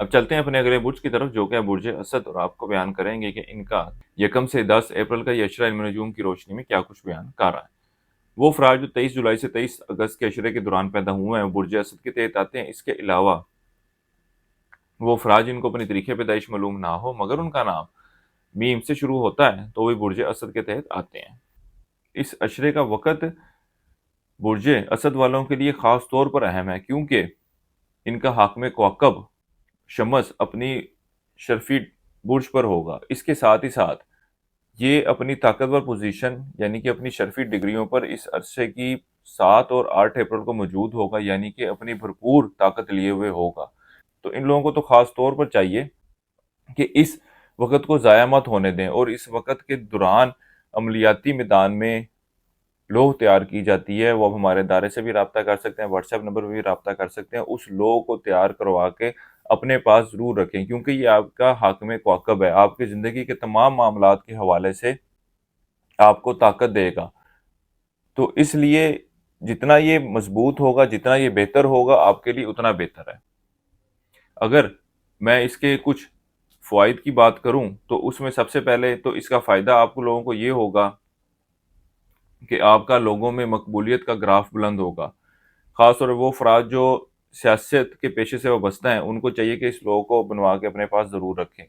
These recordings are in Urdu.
اب چلتے ہیں اپنے اگلے برج کی طرف جو کہ ہے برج اسد، اور آپ کو بیان کریں گے کہ ان کا 1 سے 10 اپریل کا یہ اشرہ علم نجوم کی روشنی میں کیا کچھ بیان کر رہا ہے۔ وہ افراد جو 23 جولائی سے 23 اگست کے اشرے کے دوران پیدا ہوئے ہیں برج اسد کے تحت آتے ہیں۔ اس کے علاوہ وہ افراد جن کو اپنی تاریخ پیدائش معلوم نہ ہو مگر ان کا نام میم سے شروع ہوتا ہے تو وہ برج اسد کے تحت آتے ہیں۔ اس اشرے کا وقت برج اسد والوں کے لیے خاص طور پر اہم ہے کیونکہ ان کا حاکم کوکب شمس اپنی شرفی برج پر ہوگا۔ اس کے ساتھ ہی ساتھ یہ اپنی طاقتور پوزیشن یعنی کہ اپنی شرفی ڈگریوں پر اس عرصے کی 7 اور 8 اپریل کو موجود ہوگا، یعنی کہ اپنی بھرپور طاقت لیے ہوئے ہوگا۔ تو ان لوگوں کو تو خاص طور پر چاہیے کہ اس وقت کو ضائع مت ہونے دیں، اور اس وقت کے دوران عملیاتی میدان میں لوگ تیار کی جاتی ہے، وہ اب ہمارے ادارے سے بھی رابطہ کر سکتے ہیں، واٹس ایپ نمبر پہ بھی رابطہ کر سکتے ہیں۔ اس لوگ کو تیار کروا کے اپنے پاس ضرور رکھیں کیونکہ یہ آپ کا حاکم کوکب ہے، آپ کی زندگی کے تمام معاملات کے حوالے سے آپ کو طاقت دے گا۔ تو اس لیے جتنا یہ مضبوط ہوگا، جتنا یہ بہتر ہوگا آپ کے لیے اتنا بہتر ہے۔ اگر میں اس کے کچھ فوائد کی بات کروں تو اس میں سب سے پہلے تو اس کا فائدہ آپ کو لوگوں کو یہ ہوگا کہ آپ کا لوگوں میں مقبولیت کا گراف بلند ہوگا۔ خاص طور پر وہ افراد جو سیاست کے پیشے سے وابستہ ہیں ان کو چاہیے کہ اس لوگوں کو بنوا کے اپنے پاس ضرور رکھیں۔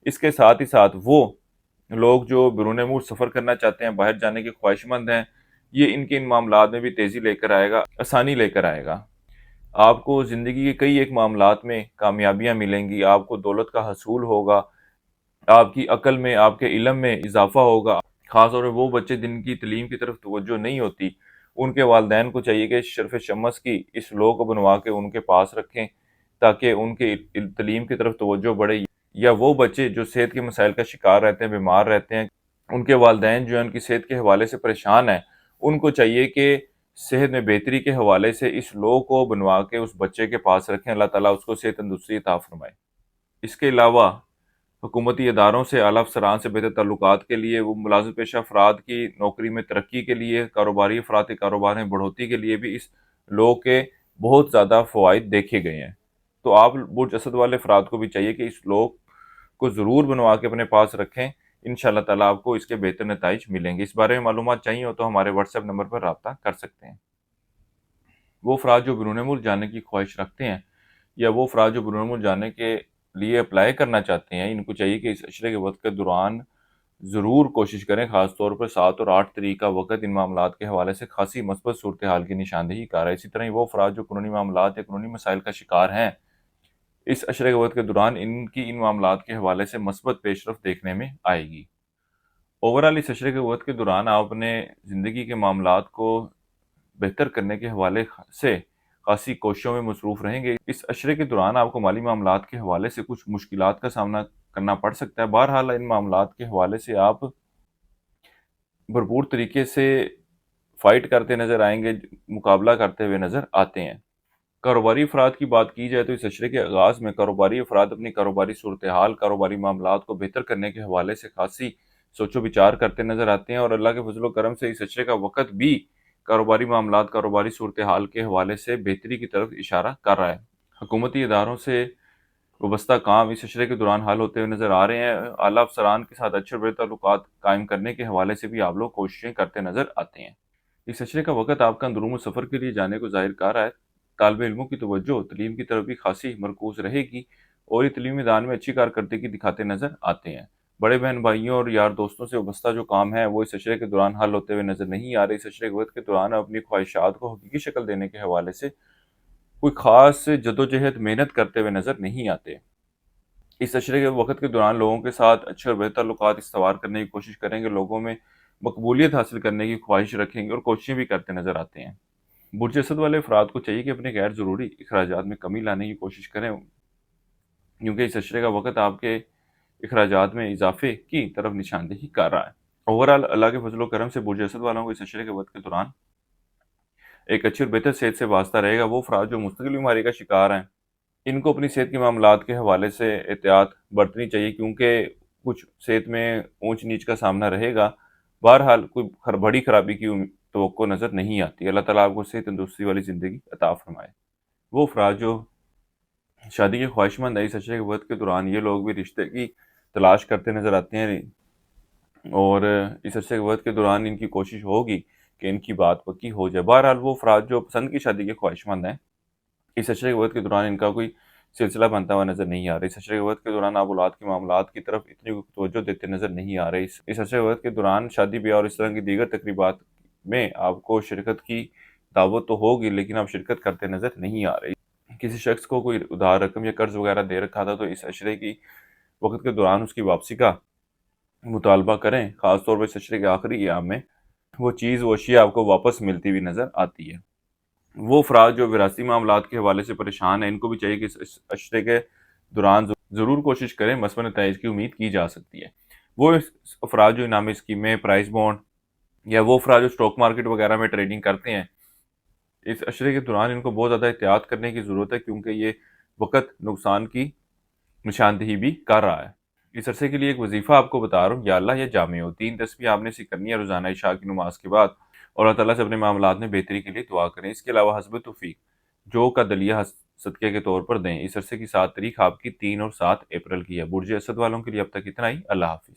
اس کے ساتھ ہی ساتھ وہ لوگ جو بیرون ملک سفر کرنا چاہتے ہیں، باہر جانے کے خواہش مند ہیں، یہ ان معاملات میں بھی تیزی لے کر آئے گا، آسانی لے کر آئے گا۔ آپ کو زندگی کے کئی ایک معاملات میں کامیابیاں ملیں گی، آپ کو دولت کا حصول ہوگا، آپ کی عقل میں، آپ کے علم میں اضافہ ہوگا۔ خاص طور پر وہ بچے جن کی تعلیم کی طرف توجہ نہیں ہوتی، ان کے والدین کو چاہیے کہ شرف شمس کی اس لو کو بنوا کے ان کے پاس رکھیں تاکہ ان کی تعلیم کی طرف توجہ بڑھے۔ یا وہ بچے جو صحت کے مسائل کا شکار رہتے ہیں، بیمار رہتے ہیں، ان کے والدین جو ہیں ان کی صحت کے حوالے سے پریشان ہیں، ان کو چاہیے کہ صحت میں بہتری کے حوالے سے اس لو کو بنوا کے اس بچے کے پاس رکھیں۔ اللہ تعالیٰ اس کو صحت تندرستی عطا فرمائے۔ اس کے علاوہ حکومتی اداروں سے، اعلیٰ افسران سے بہتر تعلقات کے لیے، وہ ملازم پیشہ افراد کی نوکری میں ترقی کے لیے، کاروباری افراد کے کاروبار میں بڑھوتری کے لیے بھی اس لو کے بہت زیادہ فوائد دیکھے گئے ہیں۔ تو آپ برج اسد والے افراد کو بھی چاہیے کہ اس لو کو ضرور بنوا کے اپنے پاس رکھیں، انشاءاللہ تعالیٰ آپ کو اس کے بہتر نتائج ملیں گے۔ اس بارے میں معلومات چاہیے ہو تو ہمارے واٹس ایپ نمبر پر رابطہ کر سکتے ہیں۔ وہ افراد جو بیرون ملک جانے کی خواہش رکھتے ہیں یا وہ افراد جو بیرون ملک جانے کے لیے اپلائی کرنا چاہتے ہیں، ان کو چاہیے کہ اس اشرے کے وقت کے دوران ضرور کوشش کریں۔ خاص طور پر 7 اور 8 تاریخ کا وقت ان معاملات کے حوالے سے خاصی مثبت صورتحال کی نشاندہی کر رہا ہے۔ اسی طرح وہ افراد جو قانونی معاملات یا قانونی مسائل کا شکار ہیں، اس اشرے کے وقت کے دوران ان معاملات کے حوالے سے مثبت پیش رفت دیکھنے میں آئے گی۔ اوورال اس اشرے کے وقت کے دوران آپ اپنے زندگی کے معاملات کو بہتر کرنے کے حوالے سے خاصی کوششوں میں مصروف رہیں گے۔ اس اشرے کے دوران آپ کو مالی معاملات کے حوالے سے کچھ مشکلات کا سامنا کرنا پڑ سکتا ہے، بہرحال ان معاملات کے حوالے سے آپ بھرپور طریقے سے فائٹ کرتے نظر آئیں گے، مقابلہ کرتے ہوئے نظر آتے ہیں۔ کاروباری افراد کی بات کی جائے تو اس اشرے کے آغاز میں کاروباری افراد اپنی کاروباری صورتحال، کاروباری معاملات کو بہتر کرنے کے حوالے سے خاصی سوچ و بچار کرتے نظر آتے ہیں، اور اللہ کے فضل و کرم سے اس اشرے کا وقت بھی کاروباری معاملات، کاروباری صورتحال کے حوالے سے بہتری کی طرف اشارہ کر رہا ہے۔ حکومتی اداروں سے وابستہ کام اس اشرے کے دوران حل ہوتے ہوئے نظر آ رہے ہیں۔ اعلیٰ افسران کے ساتھ اچھے بڑے تعلقات قائم کرنے کے حوالے سے بھی آپ لوگ کوششیں کرتے نظر آتے ہیں۔ اس اشرے کا وقت آپ کا اندرون سفر کے لیے جانے کو ظاہر کر رہا ہے۔ طالب علموں کی توجہ تعلیم کی طرف بھی خاصی مرکوز رہے گی اور یہ تعلیمی میدان میں اچھی کارکردگی دکھاتے نظر آتے ہیں۔ بڑے بہن بھائیوں اور یار دوستوں سے وابستہ جو کام ہے وہ اس اشرے کے دوران حل ہوتے ہوئے نظر نہیں آ رہے۔ اس اشرے کے وقت کے دوران اپنی خواہشات کو حقیقی شکل دینے کے حوالے سے کوئی خاص جدوجہد محنت کرتے ہوئے نظر نہیں آتے۔ اس اشرے کے وقت کے دوران لوگوں کے ساتھ اچھے اور بہتر تعلقات استوار کرنے کی کوشش کریں گے، لوگوں میں مقبولیت حاصل کرنے کی خواہش رکھیں گے اور کوششیں بھی کرتے نظر آتے ہیں۔ برج اسد والے افراد کو چاہیے کہ اپنے غیر ضروری اخراجات میں کمی لانے کی کوشش کریں کیونکہ اس اشرے کا وقت آپ کے اخراجات میں اضافے کی طرف نشاندہی کر رہا ہے۔ اوورال اللہ کے فضل و کرم سے برج اسد والوں کو اس اشرے کے وقت کے دوران ایک اچھی اور بہتر صحت سے واسطہ رہے گا۔ وہ افراد جو مستقل بیماری کا شکار ہیں، ان کو اپنی صحت کے معاملات کے حوالے سے احتیاط برتنی چاہیے کیونکہ کچھ صحت میں اونچ نیچ کا سامنا رہے گا۔ بہرحال کوئی بڑی خرابی کی توقع نظر نہیں آتی۔ اللہ تعالیٰ آپ کو صحت تندرستی والی زندگی عطا فرمائے۔ وہ افراد جو شادی کی خواہشمند ہے اس عشرے کے وقت کے دوران یہ لوگ بھی رشتے کی تلاش کرتے نظر آتے ہیں، اور اس عرصے کے وقت کے دوران ان کی کوشش ہوگی کہ ان کی بات پکی ہو جائے۔ بہرحال وہ افراد جو پسند کی شادی کے خواہشمند ہیں، اس عشرے کے وقت کے دوران ان کا کوئی سلسلہ بنتا ہوا نظر نہیں آ رہا۔ اس عشرے کے وقت کے دوران آپ اولاد کے معاملات کی طرف اتنی توجہ دیتے نظر نہیں آ رہے۔ اس عشرے کے وقت کے دوران شادی بیاہ اور اس طرح کی دیگر تقریبات میں آپ کو شرکت کی دعوت تو ہوگی، لیکن آپ شرکت کرتے نظر نہیں آ رہے۔ کسی شخص کو کوئی ادھار رقم یا قرض وغیرہ دے رکھا تھا تو اس عشرے کی وقت کے دوران اس کی واپسی کا مطالبہ کریں، خاص طور پر اس عشرے کے آخری ایام میں وہ چیز وہ اشیاء آپ کو واپس ملتی ہوئی نظر آتی ہے۔ وہ افراد جو وراثتی معاملات کے حوالے سے پریشان ہیں، ان کو بھی چاہیے کہ اس عشرے کے دوران ضرور کوشش کریں، مثبت نتائج کی امید کی جا سکتی ہے۔ وہ افراد جو انعامی اسکیمیں، پرائز بانڈ یا وہ افراد جو اسٹاک مارکیٹ وغیرہ میں ٹریڈنگ کرتے ہیں، اس عشرے کے دوران ان کو بہت زیادہ احتیاط کرنے کی ضرورت ہے، کیونکہ یہ وقت نقصان کی نشاندہی بھی کر رہا ہے۔ اس عرصے کے لیے ایک وظیفہ آپ کو بتا رہا ہوں، یا اللہ یا جامع ہو، 3 تسبیح آپ نے اسے کرنی ہے روزانہ عشاء کی نماز کے بعد، اور اللہ تعالیٰ سے اپنے معاملات میں بہتری کے لیے دعا کریں۔ اس کے علاوہ حسب توفیق جو کا دلیہ صدقے کے طور پر دیں۔ اس عرصے کی 7 تاریخ آپ کی 3 اور 7 اپریل کی ہے۔ برج اسد والوں کے لیے اب تک اتنا ہی۔ اللہ حافظ۔